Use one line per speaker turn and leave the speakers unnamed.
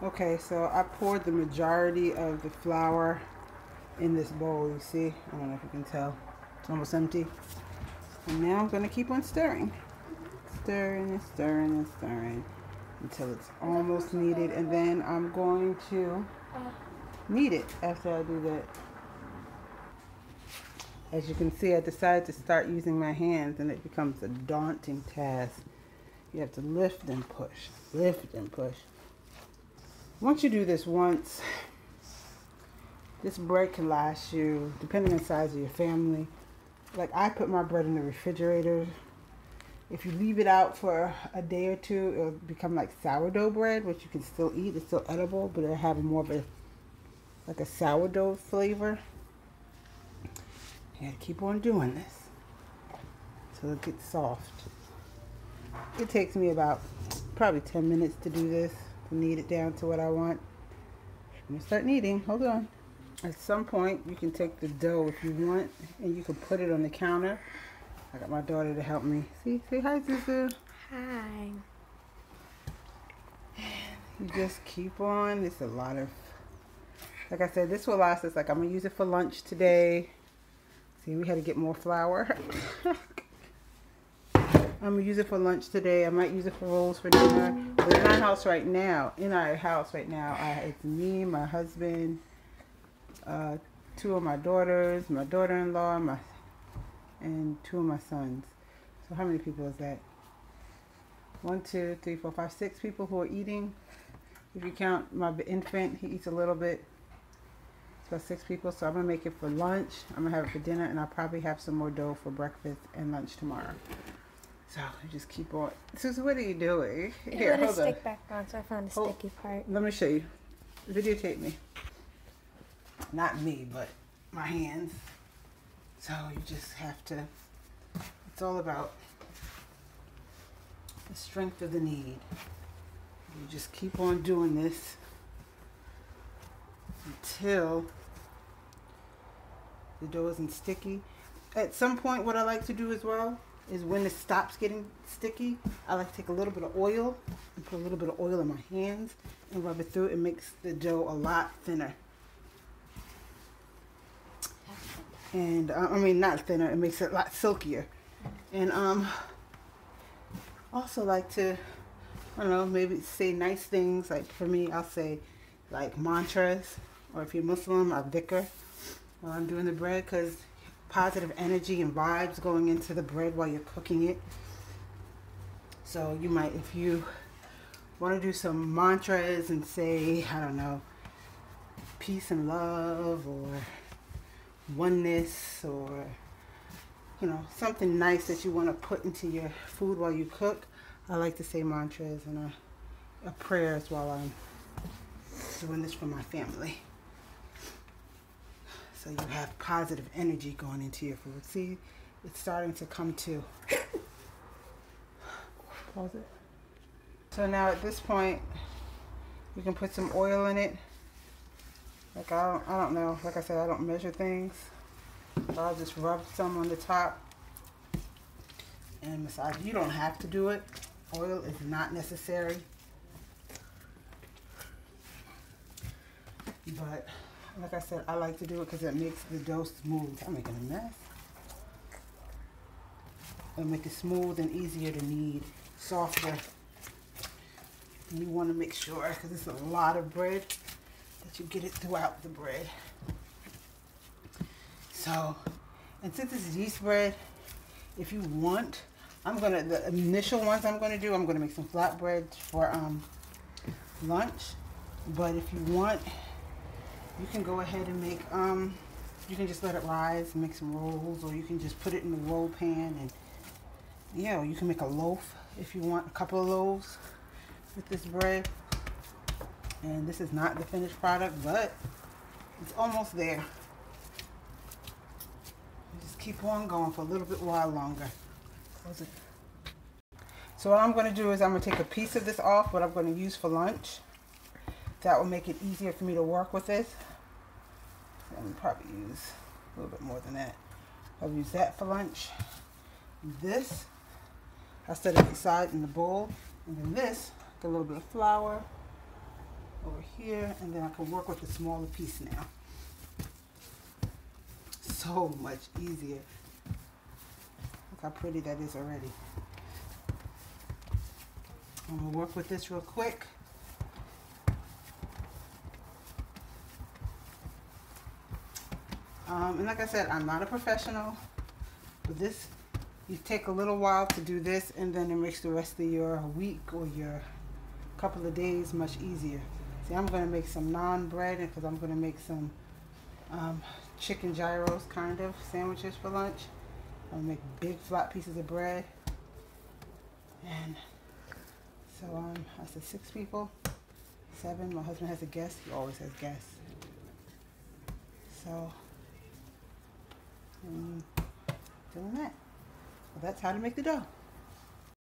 Okay, so I poured the majority of the flour in this bowl, you see? I don't know if you can tell. It's almost empty. And now I'm going to keep on stirring. Stirring and stirring and stirring until it's almost kneaded. And then I'm going to knead it after I do that. As you can see, I decided to start using my hands and it becomes a daunting task. You have to lift and push, lift and push. Once you do this once, this bread can last you, depending on the size of your family. Like I put my bread in the refrigerator. If you leave it out for a day or two, it'll become like sourdough bread, which you can still eat. It's still edible, but it'll have more of a, like a sourdough flavor. You gotta keep on doing this till it gets soft. It takes me about probably 10 minutes to do this, to knead it down to what I want. I'm gonna start kneading, hold on. At some point, you can take the dough if you want, and you can put it on the counter. I got my daughter to help me. See, say hi, Zuzu.
Hi.
You just keep on. It's a lot of, like I said, this will last us. Like I'm gonna use it for lunch today. See, we had to get more flour. I'm gonna use it for lunch today. I might use it for rolls for dinner. But in our house right now, it's me, my husband, two of my daughters, my daughter-in-law, and two of my sons. So how many people is that? 1, 2, 3, 4, 5, 6 people who are eating. If you count my infant, he eats a little bit. It's about 6 people. So I'm gonna make it for lunch. I'm gonna have it for dinner, and I'll probably have some more dough for breakfast and lunch tomorrow. So you just keep on. Susan, what are you doing?
Here, hold on. Stick back on, so I found the sticky part.
Let me show you. Videotape me. Not me, but my hands. So you just have to. It's all about the strength of the knead. You just keep on doing this until the dough isn't sticky. At some point, what I like to do as well is when it stops getting sticky, I like to take a little bit of oil and put a little bit of oil in my hands and rub it through. It makes the dough a lot thinner. And I mean, not thinner, it makes it a lot silkier. And also like to, I don't know, maybe say nice things. Like for me, I'll say like mantras, or if you're Muslim, a dhikr while I'm doing the bread, because positive energy and vibes going into the bread while you're cooking it. So you might, if you want to do some mantras and say, I don't know, peace and love, or oneness, or you know, something nice that you want to put into your food while you cook. I like to say mantras and a prayers while I'm doing this for my family. So you have positive energy going into your food. See, it's starting to come to. Pause it. So now at this point, you can put some oil in it. Like I don't know. Like I said, I don't measure things. So I'll just rub some on the top and massage. You don't have to do it. Oil is not necessary. But like I said, I like to do it because it makes the dough smooth. I'm making a mess. It'll make it smooth and easier to knead, softer. And you want to make sure, because it's a lot of bread, that you get it throughout the bread. So, and since this is yeast bread, if you want, the initial ones I'm gonna do, I'm gonna make some flatbreads for lunch. But if you want, you can go ahead and make, you can just let it rise and make some rolls, or you can just put it in the roll pan, and yeah, you can make a loaf if you want, a couple of loaves with this bread. And this is not the finished product, but it's almost there. You just keep on going for a little bit while longer. Close it. So what I'm going to do is I'm going to take a piece of this off, what I'm going to use for lunch. That will make it easier for me to work with this. I'm going to probably use a little bit more than that. I'll use that for lunch. This, I set it aside in the bowl. And then this, get a little bit of flour over here, and then I can work with a smaller piece now. So much easier. Look how pretty that is already. I'm gonna work with this real quick. And like I said, I'm not a professional, but this, you take a little while to do this, and then it makes the rest of your week or your couple of days much easier. See, I'm going to make some naan bread because I'm going to make some chicken gyros kind of sandwiches for lunch. I'm going to make big flat pieces of bread. And so I said 6 people, 7. My husband has a guest. He always has guests. So doing that. Well, that's how to make the dough.